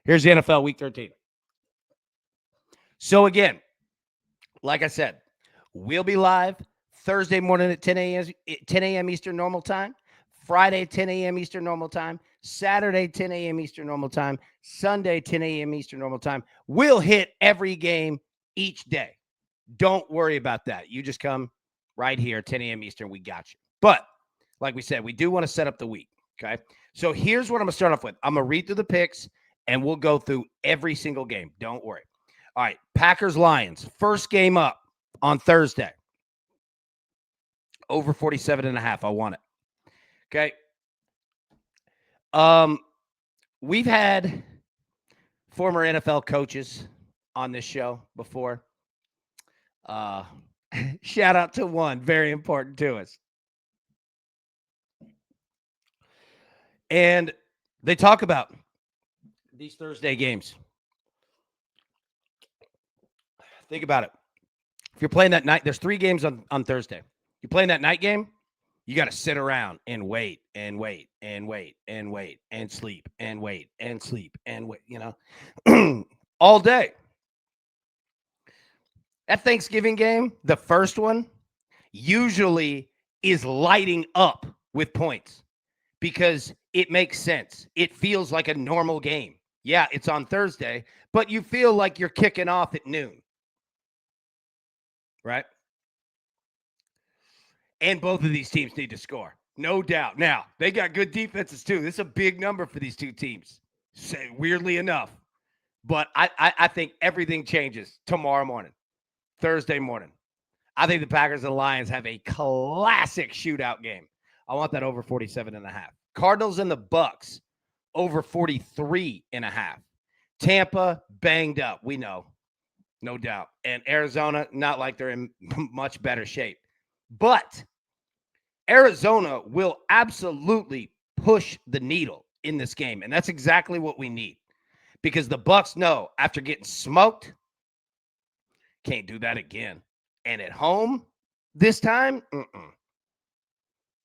Here's the NFL Week 13. So again, like I said, we'll be live Thursday morning at 10 a.m. Eastern Normal Time, Friday 10 a.m. Eastern Normal Time, Saturday 10 a.m. Eastern Normal Time, Sunday 10 a.m. Eastern Normal Time. We'll hit every game each day. Don't worry about that. You just come right here, 10 a.m. Eastern. We got you. But like we said, we do want to set up the week. Okay. So here's what I'm going to start off with. I'm going to read through the picks and we'll go through every single game. Don't worry. All right. Packers Lions. First game up on Thursday. Over 47.5. I want it. Okay. We've had former NFL coaches on this show before. Shout out to one, very important to us. And they talk about these Thursday games. Think about it. If you're playing that night, there's 3 games on Thursday. You're playing that night game, you got to sit around and wait and wait and wait and wait and sleep and wait and sleep and wait, all day. That Thanksgiving game, the first one, usually is lighting up with points because it makes sense. It feels like a normal game. Yeah, it's on Thursday, but you feel like you're kicking off at noon. Right? And both of these teams need to score. No doubt. Now, they got good defenses too. This is a big number for these two teams, weirdly enough. But I think everything changes tomorrow morning, Thursday morning. I think the Packers and Lions have a classic shootout game. I want that over 47.5. Cardinals and the Bucks over 43.5. Tampa banged up. We know. No doubt. And Arizona, not like they're in much better shape. But Arizona will absolutely push the needle in this game. And that's exactly what we need. Because the Bucks know after getting smoked, can't do that again. And at home this time,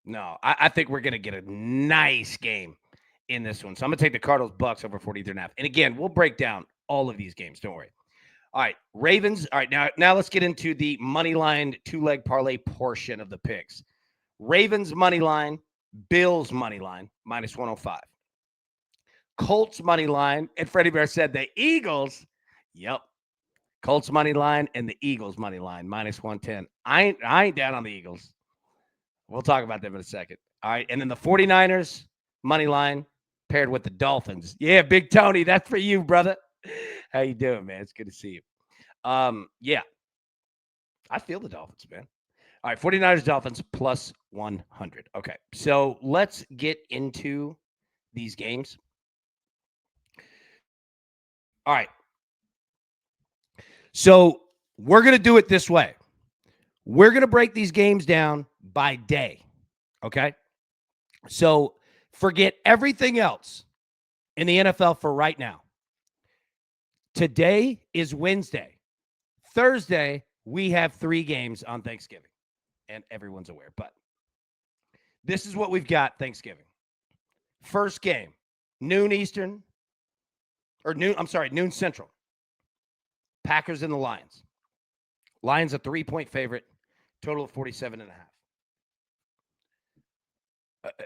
no, I think we're going to get a nice game in this one. So I'm going to take the Cardinals Bucks over 43.5. And again, we'll break down all of these games. Don't worry. All right, Ravens. All right, now let's get into the money line 2-leg parlay portion of the picks. Ravens money line, Bills money line, minus 105. Colts money line, and Freddie Bear said the Eagles. Yep. Colts money line and the Eagles money line, minus 110. I ain't down on the Eagles. We'll talk about them in a second. All right, and then the 49ers money line paired with the Dolphins. Yeah, Big Tony, that's for you, brother. How you doing, man? It's good to see you. Yeah. I feel the Dolphins, man. All right, 49ers Dolphins plus 100. Okay, so let's get into these games. All right. So we're going to do it this way. We're going to break these games down by day. Okay? So forget everything else in the NFL for right now. Today is Wednesday. Thursday, we have 3 games on Thanksgiving. And everyone's aware. But this is what we've got Thanksgiving. First game, noon Eastern. Noon Central. Packers and the Lions. Lions a 3-point favorite. Total of 47.5.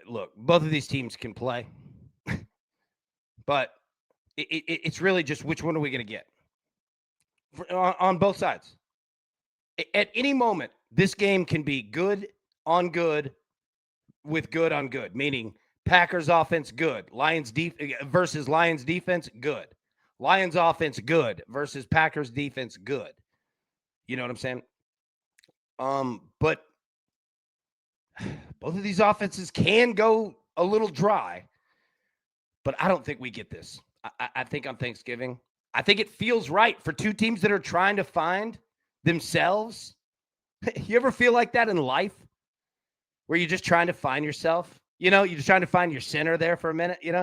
Look, both of these teams can play. But it's really just which one are we going to get on both sides. At any moment, this game can be good on good with good on good, meaning Packers offense good, Lions versus Lions defense good, Lions offense good versus Packers defense good. You know what I'm saying? But both of these offenses can go a little dry, but I don't think we get this. I think on Thanksgiving, I think it feels right for two teams that are trying to find themselves. You ever feel like that in life where you're just trying to find yourself? You're just trying to find your center there for a minute, It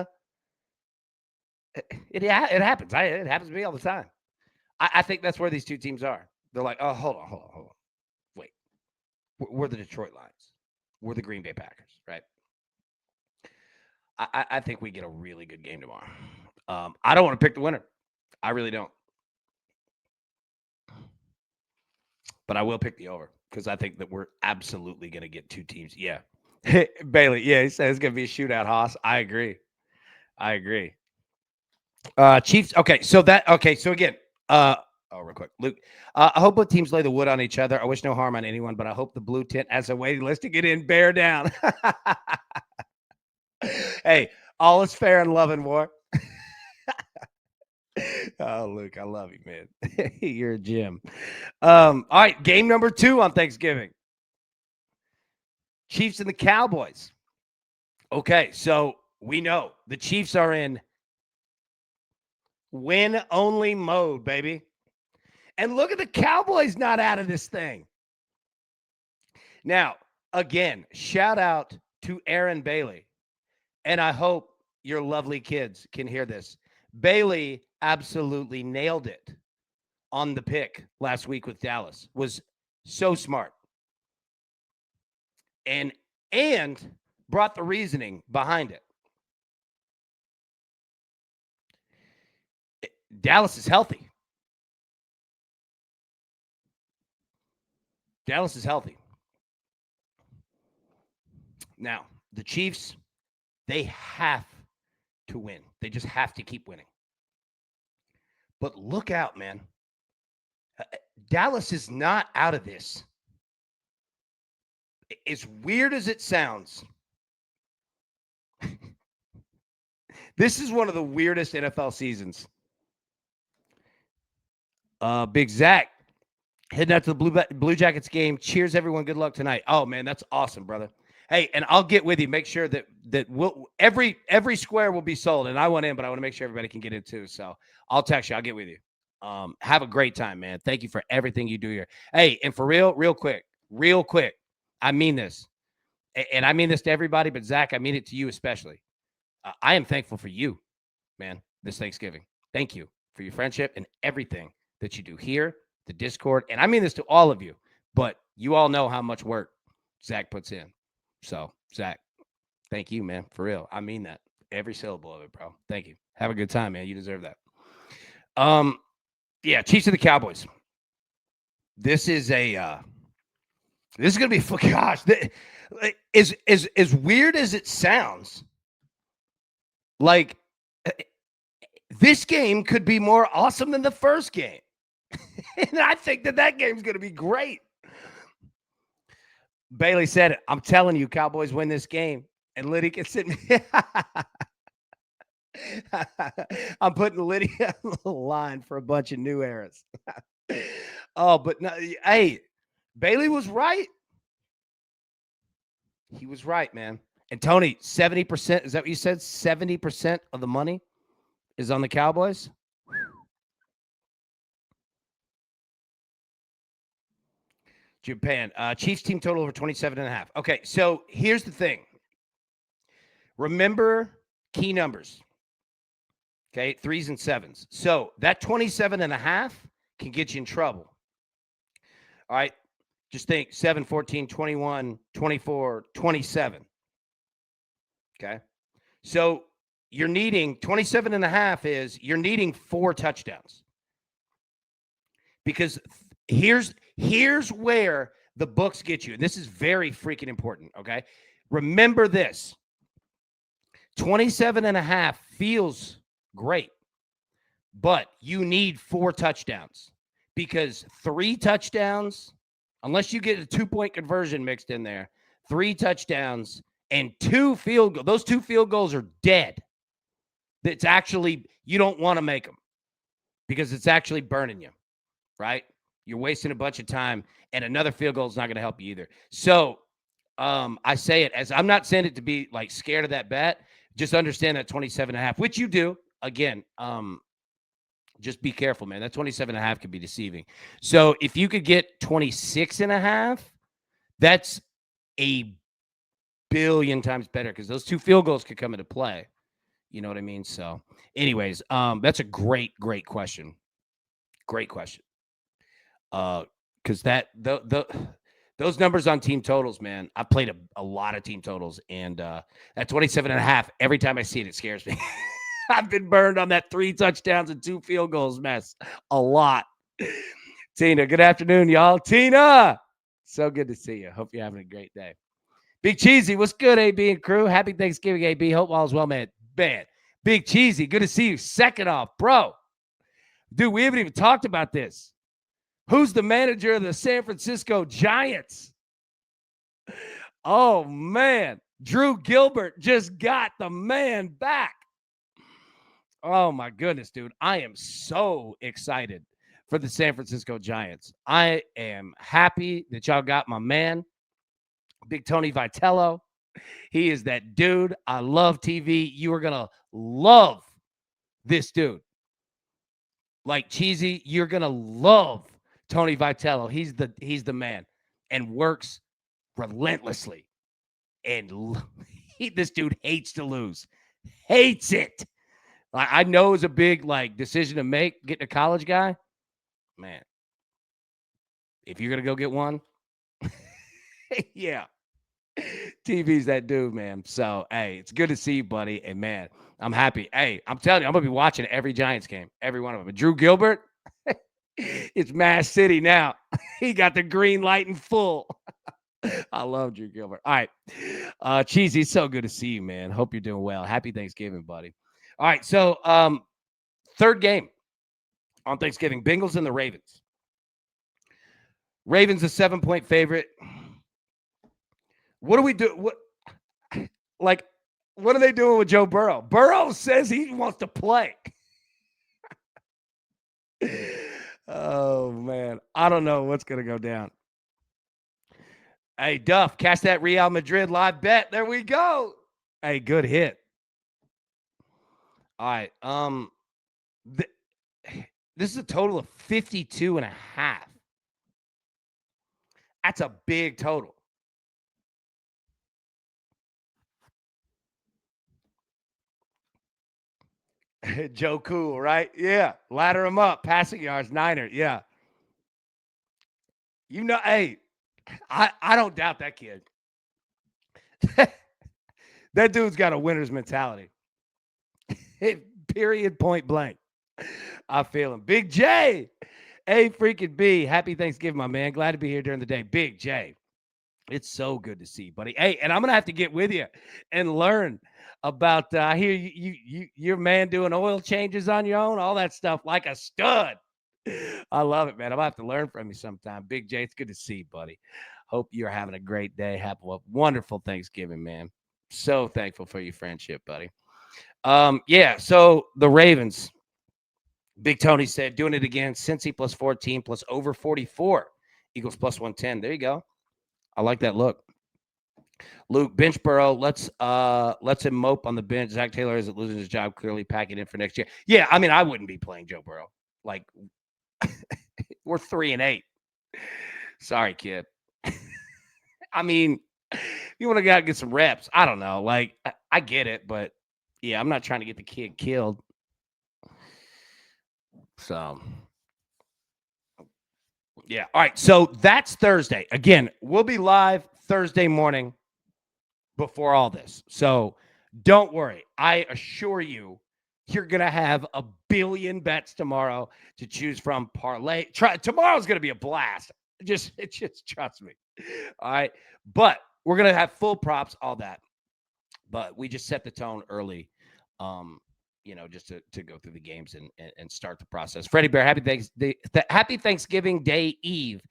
happens. It happens to me all the time. I think that's where these two teams are. They're like, oh, hold on. Wait. We're the Detroit Lions. We're the Green Bay Packers, right? I think we get a really good game tomorrow. I don't want to pick the winner. I really don't. But I will pick the over because I think that we're absolutely going to get two teams. Yeah. Bailey, yeah, he says it's going to be a shootout, Haas. I agree. Chiefs. Okay. So again, real quick, Luke. I hope both teams lay the wood on each other. I wish no harm on anyone, but I hope the blue tent has a waiting list to get in. Bear down. Hey, all is fair in love and war. Oh, Luke, I love you, man. You're a gem. All right, game number 2 on Thanksgiving. Chiefs and the Cowboys. Okay, so we know the Chiefs are in win-only mode, baby. And look at the Cowboys not out of this thing. Now, again, shout out to Aaron Bailey. And I hope your lovely kids can hear this. Bailey absolutely nailed it on the pick last week with Dallas. Was so smart. And brought the reasoning behind it. Dallas is healthy. Dallas is healthy. Now, the Chiefs, they have to win. They just have to keep winning. But look out, man. Dallas is not out of this. As weird as it sounds, this is one of the weirdest NFL seasons. Big Zach, heading out to the Blue Jackets game. Cheers, everyone. Good luck tonight. Oh, man, that's awesome, brother. Hey, and I'll get with you. Make sure that we'll, every square will be sold. And I want in, but I want to make sure everybody can get in too. So I'll text you. I'll get with you. Have a great time, man. Thank you for everything you do here. Hey, and for real quick, I mean this. And I mean this to everybody, but Zach, I mean it to you especially. I am thankful for you, man, this Thanksgiving. Thank you for your friendship and everything that you do here, the Discord. And I mean this to all of you, but you all know how much work Zach puts in. So, Zach, thank you, man, for real. I mean that. Every syllable of it, bro. Thank you. Have a good time, man. You deserve that. Yeah, Chiefs of the Cowboys. This is going to be, gosh, as weird as it sounds, like this game could be more awesome than the first game. And I think that game's going to be great. Bailey said it. I'm telling you, Cowboys win this game. And Liddy can sit. I'm putting Lydia on the line for a bunch of new eras. Oh, but no, hey, Bailey was right. He was right, man. And Tony, 70%, is that what you said? 70% of the money is on the Cowboys? Japan. Chiefs team total over 27.5. Okay, so here's the thing. Remember key numbers. Okay, 3s and 7s. So that 27.5 can get you in trouble. All right, just think 7, 14, 21, 24, 27. Okay, so you're needing 27.5 is you're needing 4 touchdowns. Because here's where the books get you. And this is very freaking important, okay? Remember this. 27.5 feels great, but you need 4 touchdowns because 3 touchdowns, unless you get a 2-point conversion mixed in there, 3 touchdowns and 2 field goals. Those 2 field goals are dead. It's actually, you don't want to make them because it's actually burning you, right? You're wasting a bunch of time, and another field goal is not going to help you either. So I say it as I'm not saying it to be like scared of that bet. Just understand that 27.5, which you do. Again, just be careful, man. That 27.5 could be deceiving. So if you could get 26.5, that's a billion times better because those 2 field goals could come into play. You know what I mean? So anyways, that's a great question. Great question. Because those numbers on team totals, man, I played a lot of team totals, and that 27.5, every time I see it, it scares me. I've been burned on that 3 touchdowns and 2 field goals mess a lot. Tina, good afternoon, y'all. Tina, so good to see you. Hope you're having a great day. Big Cheesy, what's good, AB and crew? Happy Thanksgiving, AB. Hope all is well, man. Man, Big Cheesy, good to see you. Second off, bro. Dude, we haven't even talked about this. Who's the manager of the San Francisco Giants? Oh, man. Drew Gilbert just got the man back. Oh, my goodness, dude. I am so excited for the San Francisco Giants. I am happy that y'all got my man, Big Tony Vitello. He is that dude. I love TV. You are going to love this dude. Like Cheesy, you're going to love Tony Vitello. He's the man and works relentlessly. And this dude hates to lose. Hates it. I know it's a big decision to make getting a college guy. Man, if you're going to go get one, yeah. TV's that dude, man. So, hey, it's good to see you, buddy. And, man, I'm happy. Hey, I'm telling you, I'm going to be watching every Giants game, every one of them. And Drew Gilbert, it's Mass City now. He got the green light in full. I love Drew Gilbert. All right. Cheesy, it's so good to see you, man. Hope you're doing well. Happy Thanksgiving, buddy. All right. So, third game on Thanksgiving, Bengals and the Ravens. Ravens a 7-point favorite. What do we do? What are they doing with Joe Burrow? Burrow says he wants to play. Oh, man. I don't know what's going to go down. Hey, Duff, catch that Real Madrid live bet. There we go. Hey, good hit. All right. This is a total of 52.5. That's a big total. Joe Cool, right? Yeah. Ladder him up. Passing yards, Niner. Yeah. You know, hey, I don't doubt that kid. That dude's got a winner's mentality. Period, point blank. I feel him. Big J. A freaking B. Happy Thanksgiving, my man. Glad to be here during the day. Big J. It's so good to see you, buddy. Hey, and I'm gonna have to get with you and learn about I hear your man doing oil changes on your own, all that stuff like a stud. I love it, man. I'm gonna have to learn from you sometime. Big J, it's good to see you, buddy. Hope you're having a great day. Have a wonderful Thanksgiving, man. So thankful for your friendship, buddy. Yeah, so the Ravens, Big Tony said, doing it again. Cincy plus 14 plus over 44 equals plus 110. There you go. I like that look. Luke, bench Burrow. Let's him mope on the bench. Zach Taylor isn't losing his job. Clearly packing in for next year. Yeah, I mean, I wouldn't be playing Joe Burrow. Like, we're 3-8. Sorry, kid. I mean, you want to go out and get some reps. I don't know. Like, I get it, but yeah, I'm not trying to get the kid killed. So, yeah. All right. So that's Thursday. Again, we'll be live Thursday morning before all this. So don't worry. I assure you, you're going to have a billion bets tomorrow to choose from. Parlay. Tomorrow's going to be a blast. Just trust me. All right. But we're going to have full props, all that. But we just set the tone early, just to go through the games and start the process. Freddie Bear, happy Thanksgiving Day Eve,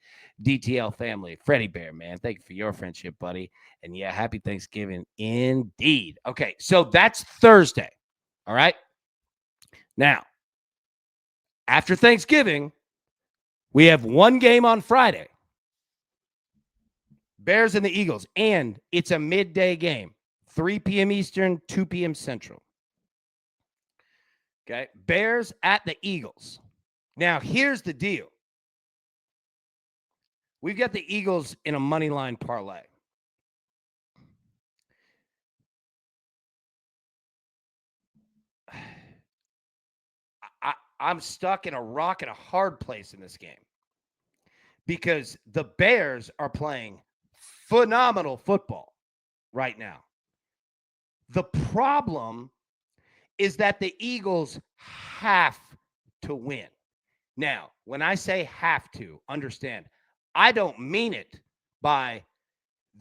DTL family. Freddie Bear, man, thank you for your friendship, buddy. And yeah, happy Thanksgiving indeed. Okay, so that's Thursday. All right. Now, after Thanksgiving, we have one game on Friday. Bears and the Eagles, and it's a midday game. 3 p.m. Eastern, 2 p.m. Central. Okay. Bears at the Eagles. Now, here's the deal. We've got the Eagles in a money line parlay. I'm stuck in a rock and a hard place in this game because the Bears are playing phenomenal football right now. The problem is that the Eagles have to win. Now, when I say have to, understand, I don't mean it by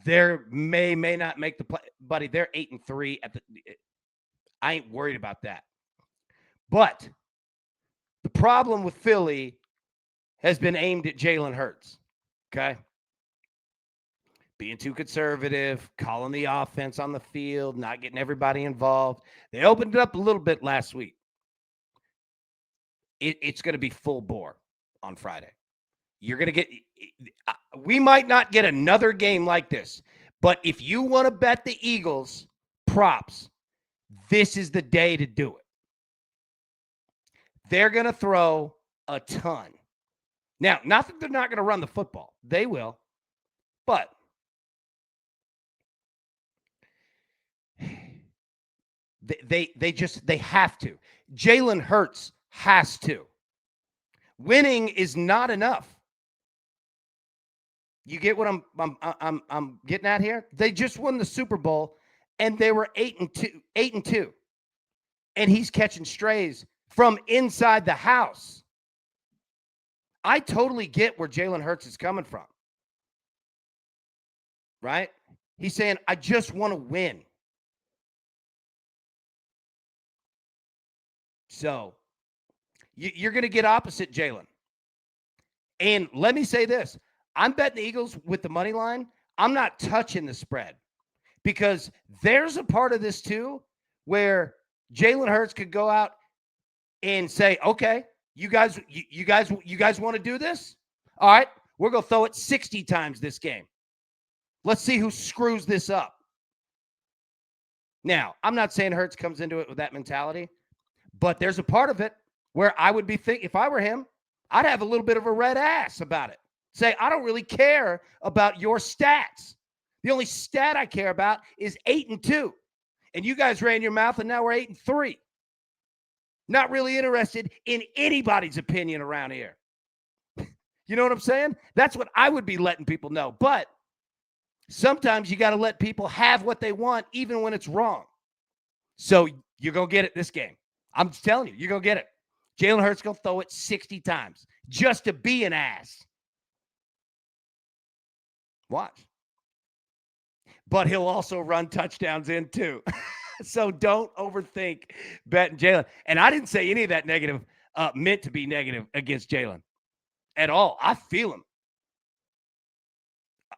they may not make the play, buddy. They're 8-3 at the. I ain't worried about that. But the problem with Philly has been aimed at Jalen Hurts. Okay. Being too conservative, calling the offense on the field, not getting everybody involved. They opened it up a little bit last week. It's going to be full bore on Friday. You're going to get, we might not get another game like this, but if you want to bet the Eagles props, this is the day to do it. They're going to throw a ton. Now, not that they're not going to run the football. They will. But they have to. Jalen Hurts has to. Winning is not enough. You get what I'm getting at here? They just won the Super Bowl and they were 8-2. And he's catching strays from inside the house. I totally get where Jalen Hurts is coming from. Right? He's saying, I just want to win. So you're going to get opposite Jalen. And let me say this. I'm betting the Eagles with the money line. I'm not touching the spread because there's a part of this too where Jalen Hurts could go out and say, okay, you guys want to do this? All right, we're going to throw it 60 times this game. Let's see who screws this up. Now, I'm not saying Hurts comes into it with that mentality, but there's a part of it where I would be thinking, if I were him, I'd have a little bit of a red ass about it. Say, I don't really care about your stats. The only stat I care about is 8-2. And you guys ran your mouth and now we're 8-3. Not really interested in anybody's opinion around here. You know what I'm saying? That's what I would be letting people know. But sometimes you got to let people have what they want, even when it's wrong. So you're going to get it this game. I'm just telling you, you're going to get it. Jalen Hurts going to throw it 60 times just to be an ass. Watch. But he'll also run touchdowns in too. So don't overthink betting Jalen. And I didn't say any of that negative meant to be negative against Jalen at all. I feel him.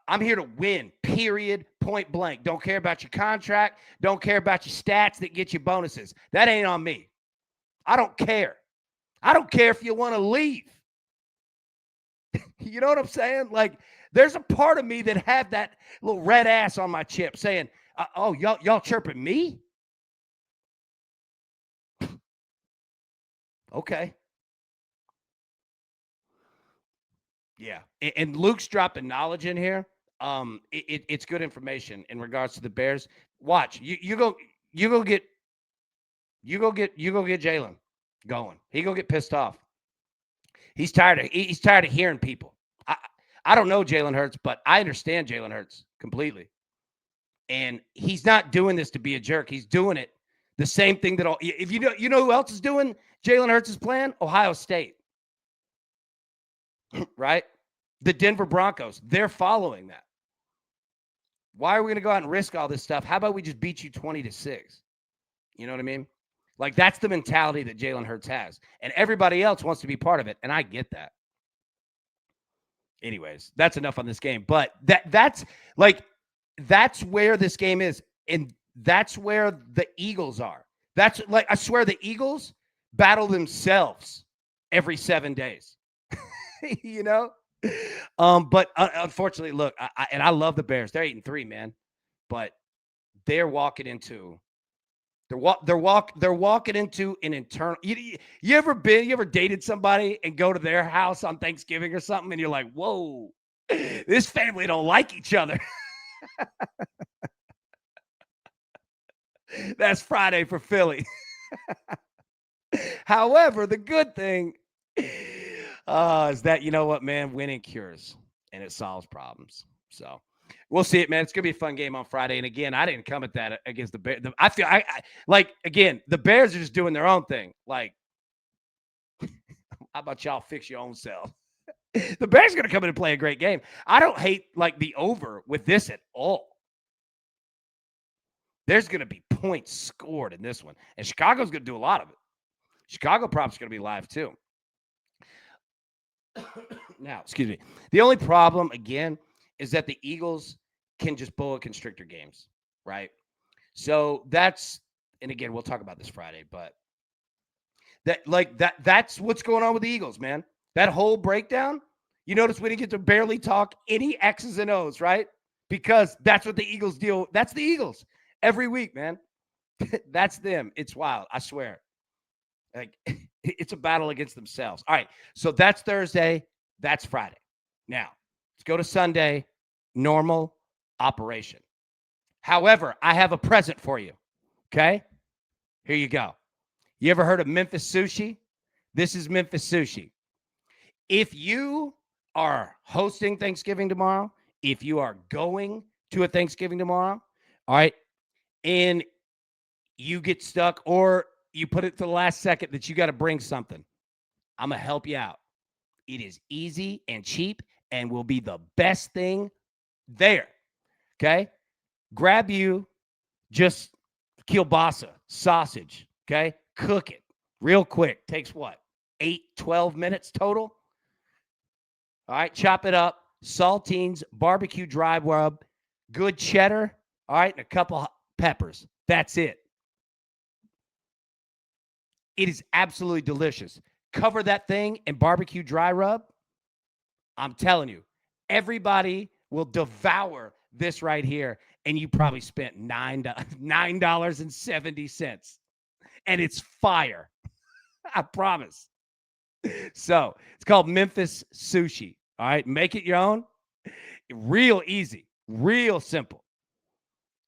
I'm here to win, period, point blank. Don't care about your contract. Don't care about your stats that get you bonuses. That ain't on me. I don't care. I don't care if you want to leave. You know what I'm saying? Like, there's a part of me that had that little red ass on my chip saying, oh, y'all chirping me? Okay. Yeah. And Luke's dropping knowledge in here. It's good information in regards to the Bears. Watch. You go get Jalen going. He go get pissed off. He's tired of hearing people. I don't know Jalen Hurts, but I understand Jalen Hurts completely. And he's not doing this to be a jerk. He's doing it the same thing that if you know who else is doing Jalen Hurts' plan? Ohio State. Right? The Denver Broncos. They're following that. Why are we going to go out and risk all this stuff? How about we just beat you 20-6? You know what I mean? Like, that's the mentality that Jalen Hurts has. And everybody else wants to be part of it. And I get that. Anyways, that's enough on this game. But that's where this game is. And that's where the Eagles are. That's like, I swear the Eagles battle themselves every 7 days. You know? But unfortunately, look, I love the Bears. They're 8-3, man. But they're walking into They're walking into an internal. You ever dated somebody and go to their house on Thanksgiving or something, and you're like, whoa, this family don't like each other. That's Friday for Philly. However, the good thing is that, you know what, man, winning cures and it solves problems. So We'll see it, man. It's gonna be a fun game on Friday. And again, I didn't come at that against the Bears. I feel I like again, the Bears are just doing their own thing. Like, how about y'all fix your own self? The Bears are gonna come in and play a great game. I don't hate like the over with this at all. There's gonna be points scored in this one, and Chicago's gonna do a lot of it. Chicago props gonna be live too. Now, excuse me. The only problem again is that the Eagles can just boa constrictor games, right? So that's, and again, we'll talk about this Friday, but that's what's going on with the Eagles, man. That whole breakdown, you notice we didn't get to barely talk any X's and O's, right? Because that's what the Eagles deal. That's the Eagles every week, man. That's them. It's wild. I swear. Like it's a battle against themselves. All right. So that's Thursday. That's Friday. Now, let's go to Sunday. Normal operation. However, I have a present for you. Okay? Here you go. You ever heard of Memphis Sushi? This is Memphis Sushi. If you are hosting Thanksgiving tomorrow, if you are going to a Thanksgiving tomorrow, all right, and you get stuck or you put it to the last second that you got to bring something, I'm going to help you out. It is easy and cheap and will be the best thing there. Okay? Grab you just kielbasa, sausage, okay? Cook it real quick. Takes what? 12 minutes total? All right, chop it up. Saltines, barbecue dry rub, good cheddar, all right, and a couple peppers. That's it. It is absolutely delicious. Cover that thing in barbecue dry rub. I'm telling you, everybody will devour this right here, and you probably spent $9.70, and it's fire. I promise. So it's called Memphis Sushi. All right, make it your own. Real easy, real simple.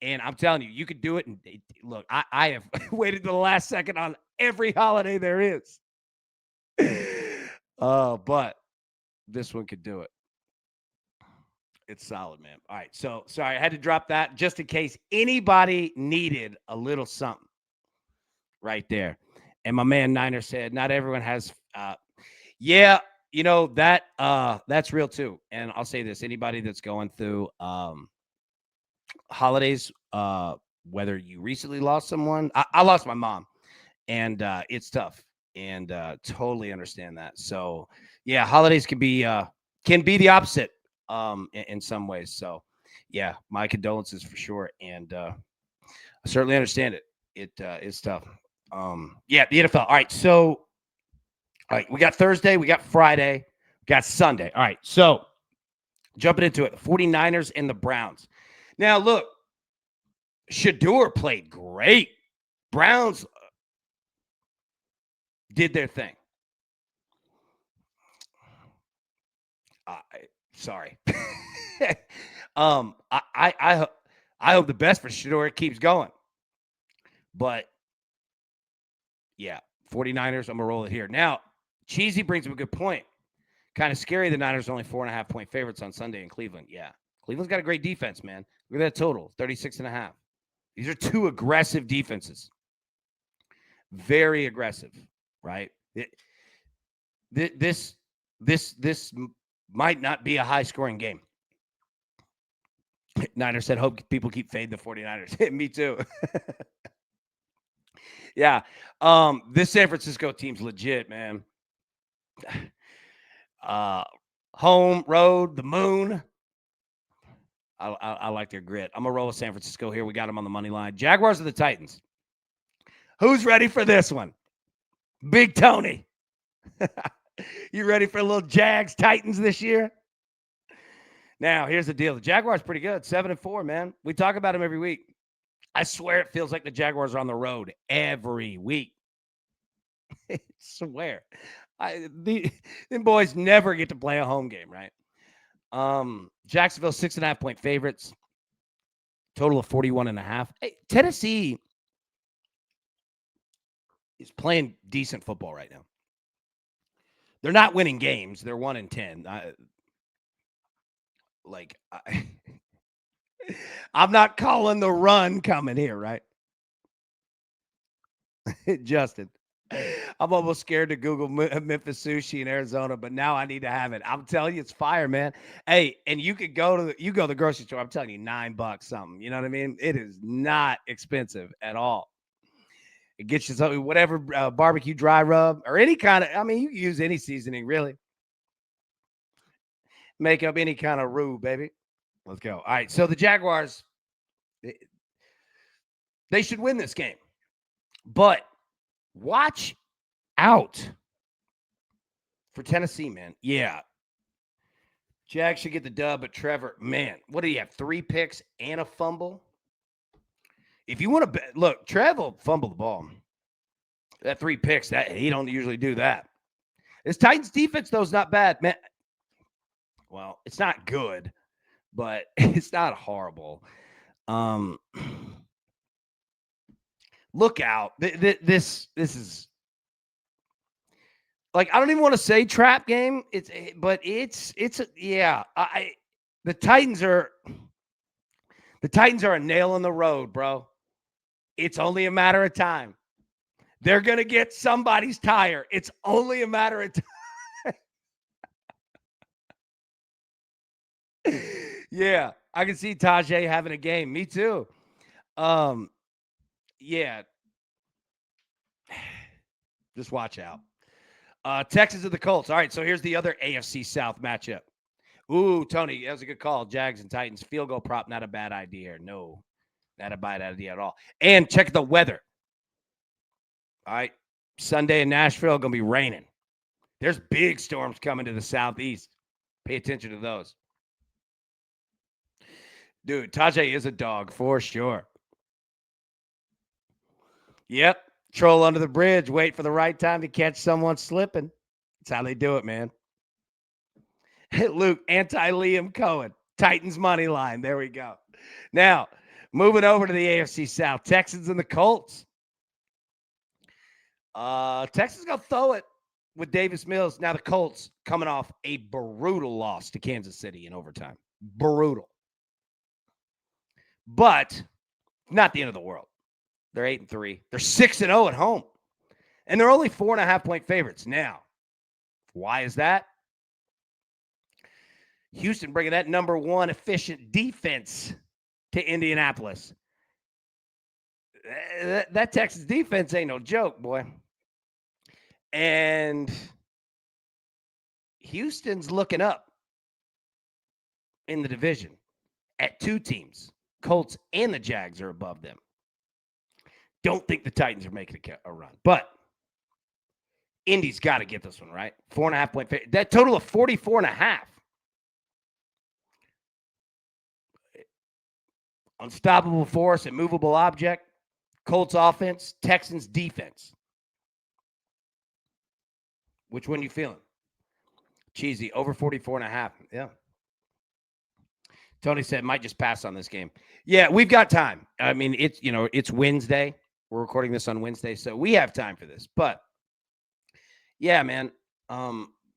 And I'm telling you, you could do it. And look, I have waited to the last second on every holiday there is. But this one could do it. It's solid, man. All right. So sorry, I had to drop that just in case anybody needed a little something right there. And my man Niner said, not everyone has yeah, you know, that's real too. And I'll say this, anybody that's going through holidays, whether you recently lost someone, I lost my mom, and it's tough, and totally understand that. So yeah, holidays can be the opposite in some ways. So yeah, my condolences for sure, and I certainly understand it. It is tough. Yeah, the NFL. All right, so all right, we got Thursday, we got Friday, we got Sunday. All right, so jumping into it, the 49ers and the Browns. Now, look, Shador played great. Browns did their thing. Sorry. I hope the best for Shador. It keeps going. But, yeah, 49ers, I'm going to roll it here. Now, Cheesy brings up a good point. Kind of scary the Niners are only 4.5-point favorites on Sunday in Cleveland. Yeah. Cleveland's got a great defense, man. Look at that total, 36.5. These are two aggressive defenses. Very aggressive, right? This might not be a high-scoring game. Niners said, hope people keep fading the 49ers. Me too. Yeah. This San Francisco team's legit, man. Home, road, the moon. I like their grit. I'm going to roll with San Francisco here. We got them on the money line. Jaguars or the Titans? Who's ready for this one? Big Tony. You ready for a little Jags Titans this year? Now, here's the deal. The Jaguars pretty good. 7-4, man. We talk about them every week. I swear it feels like the Jaguars are on the road every week. I swear. Them boys never get to play a home game, right? Jacksonville, 6.5-point favorites. Total of 41.5. Hey, Tennessee is playing decent football right now. They're not winning games. They're 1-10. I'm not calling the run coming here, right? Justin. I'm almost scared to Google Memphis sushi in Arizona, but now I need to have it. I'm telling you, it's fire, man. Hey, and you could go to the grocery store. I'm telling you, $9 something. You know what I mean? It is not expensive at all. It gets you something, whatever barbecue dry rub or any kind of. I mean, you can use any seasoning really. Make up any kind of roux, baby. Let's go. All right, so the Jaguars, they should win this game, but watch out for Tennessee, man. Yeah, Jack should get the dub, but Trevor, man, what do you have? 3 picks and a fumble? If you want to bet, look, Trev will fumble the ball. That 3 picks, that he don't usually do that. This Titans defense, though, is not bad, man. Well, it's not good, but it's not horrible. Look out. This is like, I don't even want to say trap game. Yeah. The Titans are a nail in the road, bro. It's only a matter of time. They're gonna get somebody's tire. It's only a matter of time. Yeah, I can see Tajay having a game. Me too. Yeah. Just watch out. Texans and the Colts. All right, so here's the other AFC South matchup. Ooh, Tony, that was a good call. Jags and Titans. Field goal prop, not a bad idea. No, not a bad idea at all. And check the weather. All right, Sunday in Nashville, going to be raining. There's big storms coming to the southeast. Pay attention to those. Dude, Tajay is a dog for sure. Yep. Troll under the bridge, wait for the right time to catch someone slipping. That's how they do it, man. Luke, anti-Liam Cohen. Titans money line. There we go. Now, moving over to the AFC South. Texans and the Colts. Texans going to throw it with Davis Mills. Now, the Colts coming off a brutal loss to Kansas City in overtime. Brutal. But not the end of the world. They're 8-3. They're 6-0 at home. And they're only 4.5-point favorites. Now, why is that? Houston bringing that number 1 efficient defense to Indianapolis. That Texas defense ain't no joke, boy. And Houston's looking up in the division at 2 teams. Colts and the Jags are above them. Don't think the Titans are making a run. But Indy's got to get this one, right? 4.5-point favorite. That total of 44.5. Unstoppable force, immovable object. Colts offense, Texans defense. Which one you feeling? Cheesy, over 44.5. Yeah. Tony said might just pass on this game. Yeah, we've got time. I mean, it's Wednesday. We're recording this on Wednesday, so we have time for this. But yeah, man,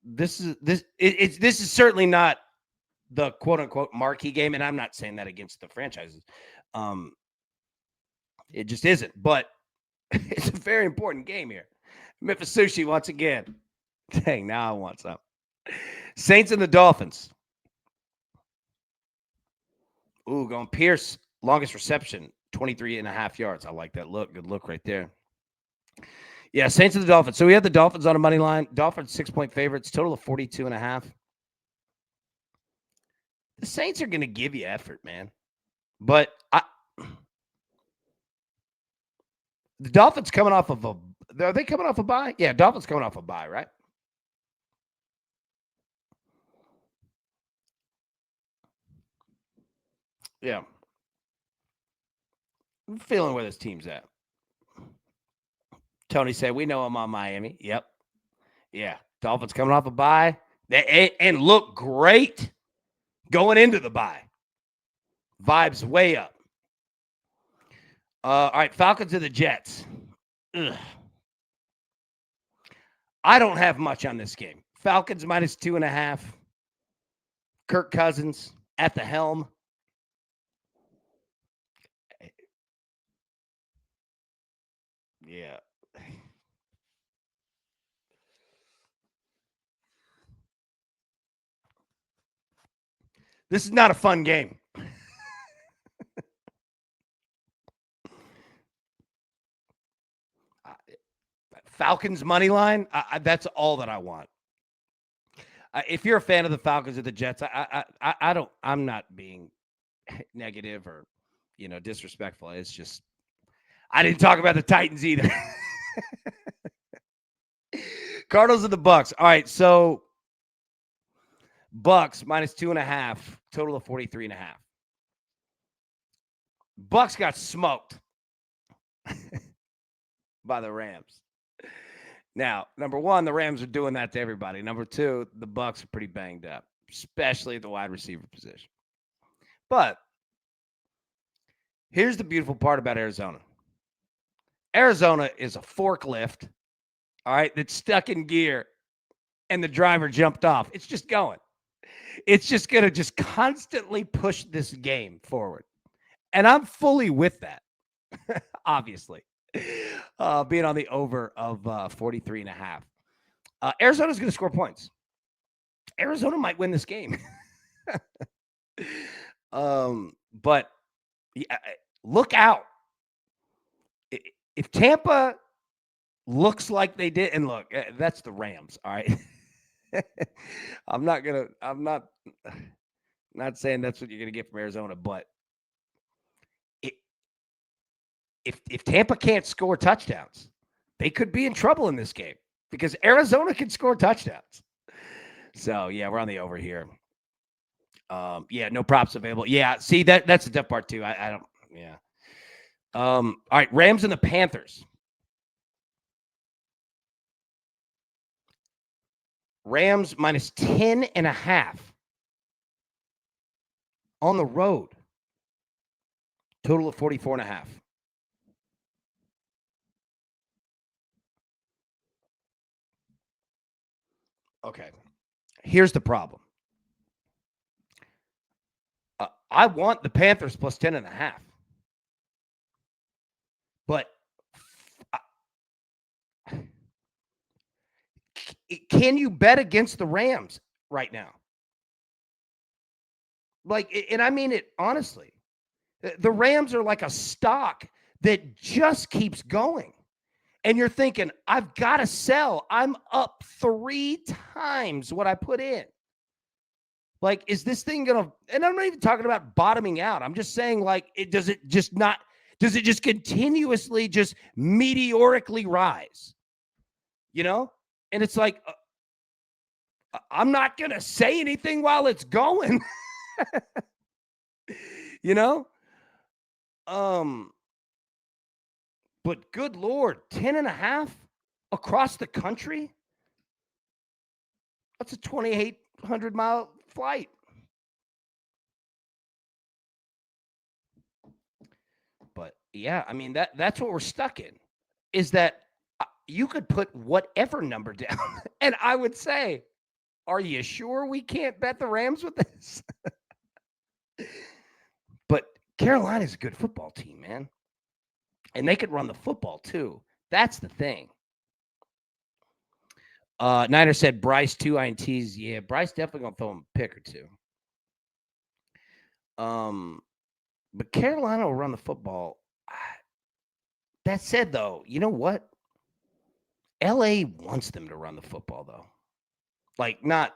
this is certainly not the quote unquote marquee game, and I'm not saying that against the franchises. It just isn't. But it's a very important game here. Memphis Sushi once again. Dang, now I want some. Saints and the Dolphins. Ooh, going Pierce, longest reception, 23.5 yards. I like that look. Good look right there. Yeah, Saints and the Dolphins. So we have the Dolphins on a money line. Dolphins 6-point favorites, total of 42.5. The Saints are going to give you effort, man. But the Dolphins coming off of are they coming off a bye? Yeah, Dolphins coming off a bye, right? Yeah. I'm feeling where this team's at. Tony said, we know I'm on Miami. Yep. Yeah. Dolphins coming off a bye. And look great going into the bye. Vibes way up. All right, Falcons to the Jets. Ugh. I don't have much on this game. Falcons minus 2.5. Kirk Cousins at the helm. Yeah. This is not a fun game. Falcons money line. That's all that I want. If you're a fan of the Falcons or the Jets, I don't. I'm not being negative or disrespectful. It's just I didn't talk about the Titans either. Cardinals and the Bucks. All right, so Bucks minus 2.5, total of 43.5. Bucks got smoked by the Rams. Now, number one, the Rams are doing that to everybody. Number two, the Bucks are pretty banged up, especially at the wide receiver position. But here's the beautiful part about Arizona. Arizona is a forklift, all right, that's stuck in gear, and the driver jumped off. It's just going. It's just going to just constantly push this game forward. And I'm fully with that, obviously, being on the over of 43.5. Arizona's going to score points. Arizona might win this game. But yeah, look out. If Tampa looks like they did, and look, that's the Rams, all right? I'm not saying that's what you're going to get from Arizona, but if Tampa can't score touchdowns, they could be in trouble in this game because Arizona can score touchdowns. So, yeah, we're on the over here. Yeah, no props available. Yeah, see, that's the tough part too. I don't, yeah. All right, Rams and the Panthers. Rams minus 10.5 on the road. Total of 44.5. Okay. Here's the problem. I want the Panthers plus 10.5. But can you bet against the Rams right now? Like, and I mean it honestly. The Rams are like a stock that just keeps going. And you're thinking, I've got to sell. I'm up 3 times what I put in. Like, is this thing going to, and I'm not even talking about bottoming out. I'm just saying, like, does it just continuously just meteorically rise? And it's like, I'm not going to say anything while it's going, But good Lord, 10.5 across the country? That's a 2,800-mile flight. But yeah, I mean, that's what we're stuck in, is that you could put whatever number down. And I would say, are you sure we can't bet the Rams with this? But Carolina's a good football team, man. And they could run the football too. That's the thing. Niner said Bryce 2 INTs. Yeah, Bryce definitely gonna throw him a pick or two. But Carolina will run the football. That said, though, you know what? LA wants them to run the football, though. Like, not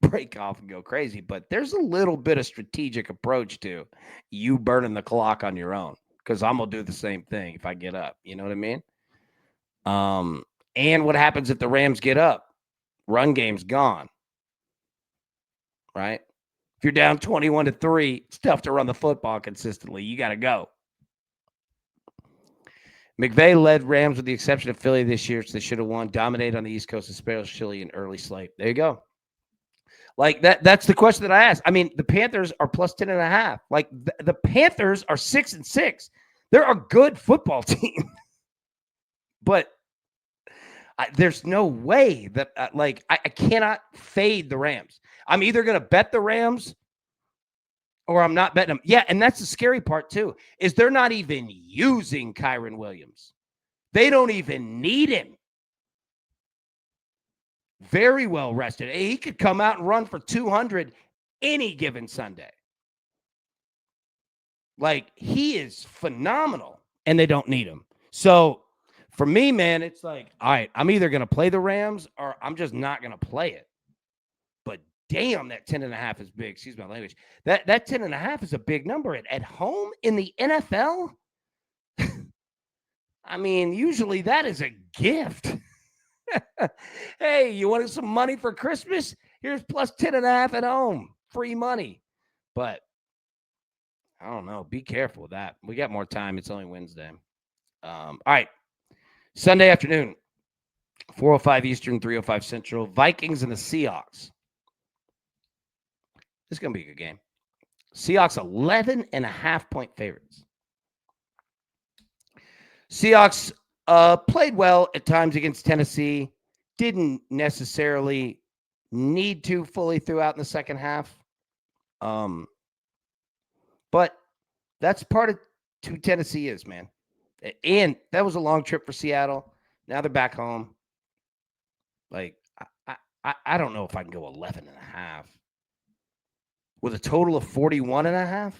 break off and go crazy, but there's a little bit of strategic approach to you burning the clock on your own, because I'm gonna do the same thing if I get up. You know what I mean? And what happens if the Rams get up? Run game's gone, right? If you're down 21-3, it's tough to run the football consistently. You got to go. McVay led Rams with the exception of Philly this year, so they should have won. Dominated on the East Coast, especially in early slate. There you go. Like that's the question that I asked. I mean, the Panthers are plus 10.5. Like the Panthers are 6-6. They're a good football team, but there's no way that I cannot fade the Rams. I'm either going to bet the Rams or I'm not betting them. Yeah, and that's the scary part too, is they're not even using Kyren Williams. They don't even need him. Very well rested. He could come out and run for 200 any given Sunday. Like, he is phenomenal, and they don't need him. So, for me, man, it's like, all right, I'm either going to play the Rams or I'm just not going to play it. But damn, that 10.5 is big. Excuse my language. That 10.5 is a big number. At home in the NFL? I mean, usually that is a gift. Hey, you wanted some money for Christmas? Here's plus 10.5 at home. Free money. But I don't know. Be careful with that. We got more time. It's only Wednesday. All right. Sunday afternoon, 4:05 Eastern, 3:05 Central. Vikings and the Seahawks. This is going to be a good game. Seahawks 11.5-point favorites. Seahawks played well at times against Tennessee. Didn't necessarily need to fully throughout in the second half. But that's part of who Tennessee is, man. And that was a long trip for Seattle. Now they're back home. Like, I don't know if I can go 11.5 with a total of 41.5.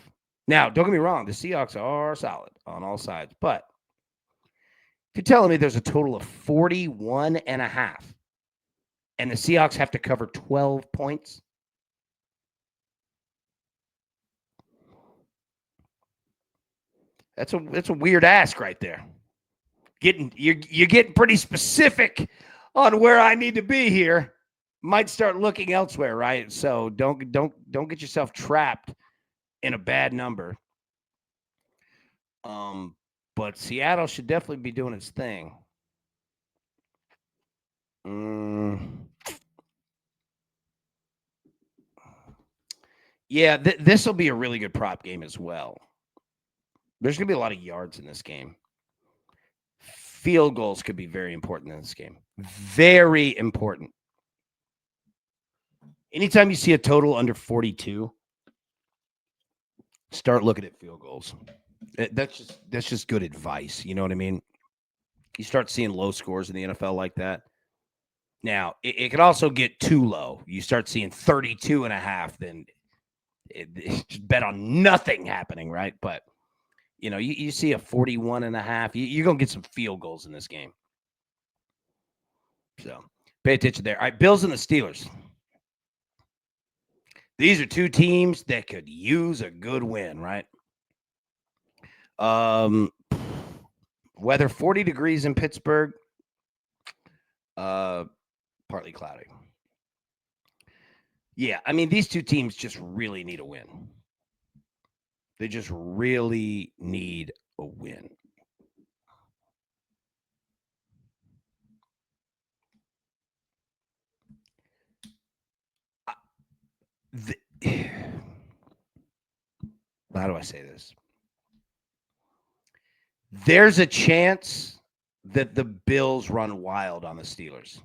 Now, don't get me wrong. The Seahawks are solid on all sides. But if you're telling me there's a total of 41.5 and the Seahawks have to cover 12 points, that's a weird ask right there. You're getting pretty specific on where I need to be here. Might start looking elsewhere, right? So don't get yourself trapped in a bad number. But Seattle should definitely be doing its thing. Yeah, this will be a really good prop game as well. There's going to be a lot of yards in this game. Field goals could be very important in this game. Very important. Anytime you see a total under 42, start looking at field goals. That's just good advice. You know what I mean? You start seeing low scores in the NFL like that. Now, it could also get too low. You start seeing 32.5, then just bet on nothing happening, right? But, you see a 41.5, you're going to get some field goals in this game. So, pay attention there. All right, Bills and the Steelers. These are two teams that could use a good win, right? Weather 40 degrees in Pittsburgh. Partly cloudy. Yeah, I mean, these two teams just really need a win. They just really need a win. How do I say this? There's a chance that the Bills run wild on the Steelers.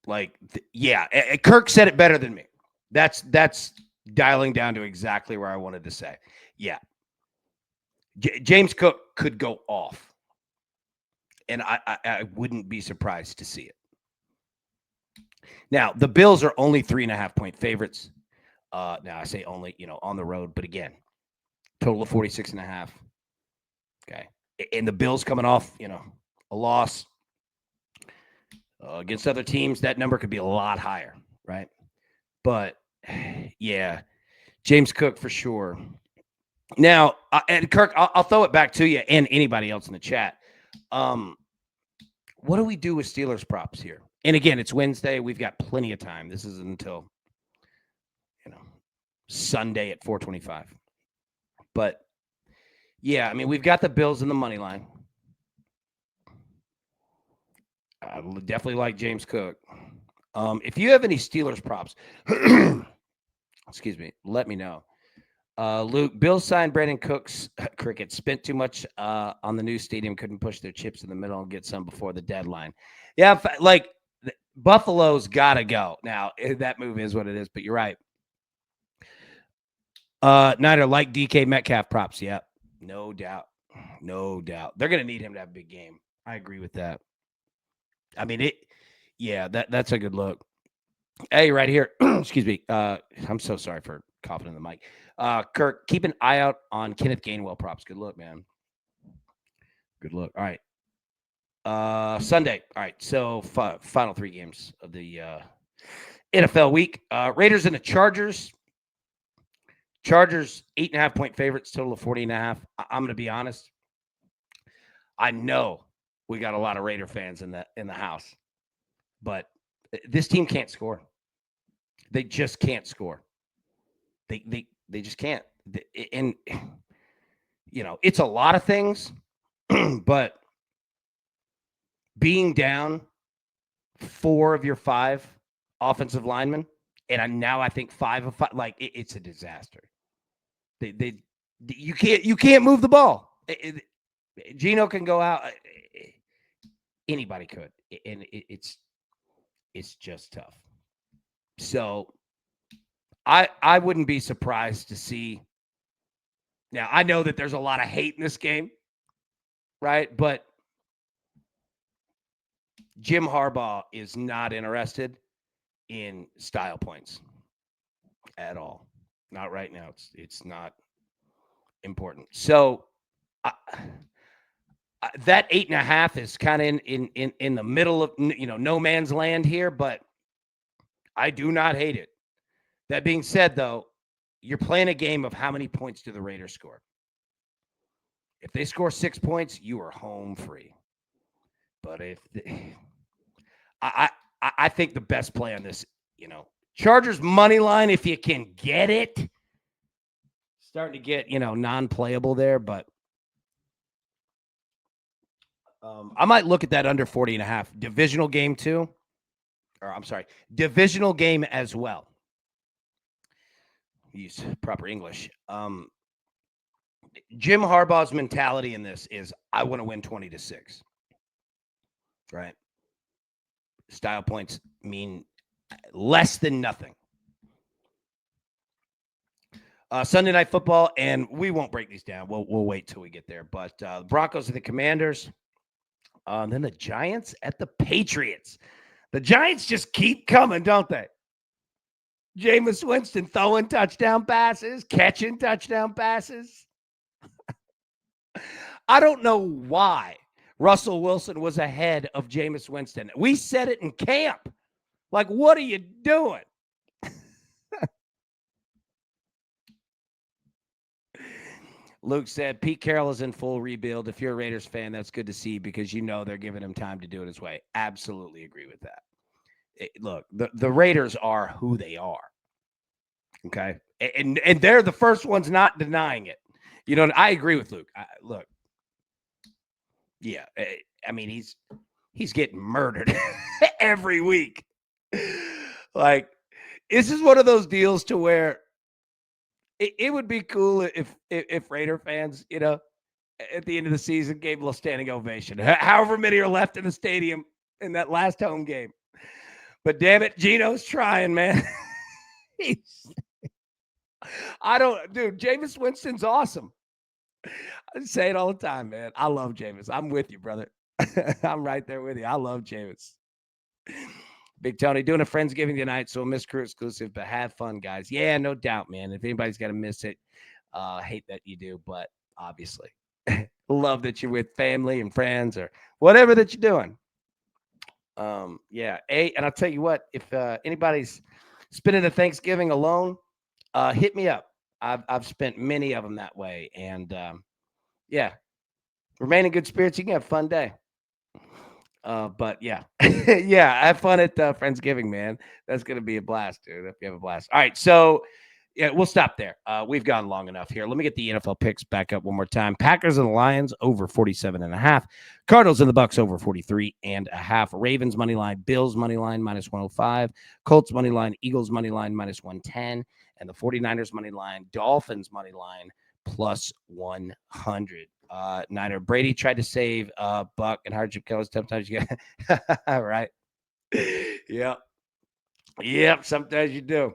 Like, yeah, Kirk said it better than me. That's dialing down to exactly where I wanted to say. Yeah. James Cook could go off, and I wouldn't be surprised to see it. Now, the Bills are only 3.5-point favorites. Now, I say only, on the road, but again, total of 46.5. Okay. And the Bills coming off, a loss against other teams, that number could be a lot higher, right? But, yeah, James Cook for sure. Now, and Kirk, I'll throw it back to you and anybody else in the chat. What do we do with Steelers props here? And again, it's Wednesday. We've got plenty of time. This isn't until, Sunday at 4:25. But, yeah, I mean, we've got the Bills in the money line. I definitely like James Cook. If you have any Steelers props, excuse me, let me know. Luke, Bills signed Brandon Cooks. Cricket spent too much on the new stadium. Couldn't push their chips in the middle and get some before the deadline. Yeah, like Buffalo's got to go. Now, that move is what it is, but you're right. Niner, like DK Metcalf props. Yeah, no doubt. No doubt. They're going to need him to have a big game. I agree with that. I mean, that's a good look. Hey, right here. Excuse me. I'm so sorry for coughing in the mic. Kirk, keep an eye out on Kenneth Gainwell props. Good look, man. Good look. All right. Sunday. All right. So final 3 games of the NFL week. Raiders and the Chargers. Chargers 8.5-point favorites, total of 40.5. I'm going to be honest. I know we got a lot of Raider fans in the house, but this team can't score. They just can't score. They just can't. And it's a lot of things, but being down 4 of your 5 offensive linemen, and now I think 5 of 5, like it's a disaster. You can't move the ball. Geno can go out. Anybody could, and it's just tough. So I wouldn't be surprised to see. Now I know that there's a lot of hate in this game, right? But Jim Harbaugh is not interested in style points at all. Not right now. It's not important. So that 8.5 is kind of in the middle of no man's land here, but I do not hate it. That being said, though, you're playing a game of how many points do the Raiders score? If they score 6 points, you are home free. But I think the best play on this, Chargers money line, if you can get it, starting to get non-playable there, but I might look at that under 40.5. Divisional game too, or I'm sorry, divisional game as well. Use proper English. Jim Harbaugh's mentality in this is I want to win 20-6. Right? Style points mean less than nothing. Sunday Night Football, and we won't break these down. We'll wait till we get there. But the Broncos and the Commanders. Then the Giants at the Patriots. The Giants just keep coming, don't they? Jameis Winston throwing touchdown passes, catching touchdown passes. I don't know why Russell Wilson was ahead of Jameis Winston. We said it in camp. Like, what are you doing? Luke said, Pete Carroll is in full rebuild. If you're a Raiders fan, that's good to see because they're giving him time to do it his way. Absolutely agree with that. Look, the Raiders are who they are. Okay? And they're the first ones not denying it. I agree with Luke. Look. Yeah. I mean, he's getting murdered every week. Like, this is one of those deals to where it would be cool if Raider fans, at the end of the season gave a little standing ovation. However many are left in the stadium in that last home game. But damn it, Geno's trying, man. Jameis Winston's awesome. I say it all the time, man. I love Jameis. I'm with you, brother. I'm right there with you. I love Jameis. Big Tony doing a Friendsgiving tonight, so a Miss Crew exclusive, but have fun, guys. Yeah, no doubt, man. If anybody's got to miss it, hate that you do, but obviously love that you're with family and friends or whatever that you're doing. Yeah. And I'll tell you what, if anybody's spending a Thanksgiving alone, hit me up. I've spent many of them that way, and yeah, remain in good spirits. You can have a fun day. But yeah, yeah, have fun at Friendsgiving, man. That's going to be a blast, dude. If you have a blast. All right. So yeah, we'll stop there. We've gone long enough here. Let me get the NFL picks back up one more time. Packers and the Lions over 47.5. Cardinals and the Bucks over 43.5. Ravens money line, Bills money line minus 105. Colts money line, Eagles money line minus 110. And the 49ers money line, Dolphins money line plus 100. Niner Brady tried to save Buck and hardship kills. Sometimes you get right. Yep. Sometimes you do.